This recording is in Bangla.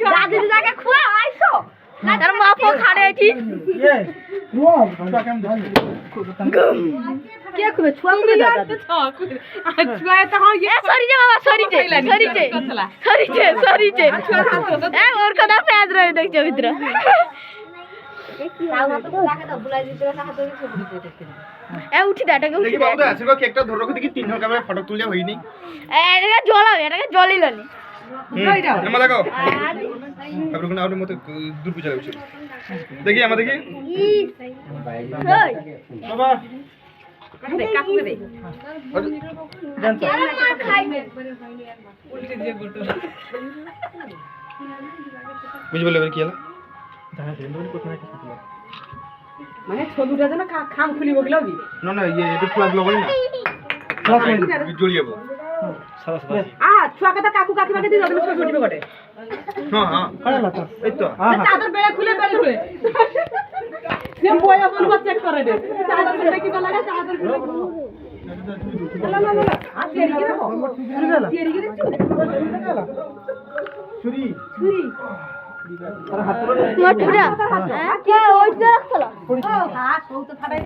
দাদি দাকে খুয়া আইছো তার মা পো খাড়ে এটি কে খুবে ছুয়া খুবে দাদা ছুয়া এটা হয় সরি যে বাবা সরি যে এ ওর কথা ফেদ রই দেখছো ভিতর এ উঠি দাটাকে উঠি দেখি বাবু তো আছে গো কেকটা ধরে রাখো দেখি তিন জন ক্যামেরা ফটো তুলে হইনি এটাকে জ্বলাও এটাকে জ্বলিলনি নামা লাগাও তারপর কোন আউটের মতো দূর পিছালে উঠছে দেখি আমরা দেখি বাবা কাকুকে দে জানতো বুঝ বলে এবার কি হলো মানে ছলুটা যেন খাম খুলি বগলো কি না না ये এটা ফ্লাগ লগই না ফ্লাগ জড়িয়ে যাবো ছুয়াকে তো কাকু কাকিমাকে দিয়ে দাও ছবি উঠবে বটে হ্যাঁ হ্যাঁ এই তো চাদর বেড়ে খুলে সে বইয়া বলবো চেক করে দে চাদর বেড়ে কি বলা লাগে চাদর খুলে আর তেরি কি দেখো তেরি কি দেখছো ছুরি তোমার টুরা কে ওই যে রাখছলা ও হাত ও তো ফাটাই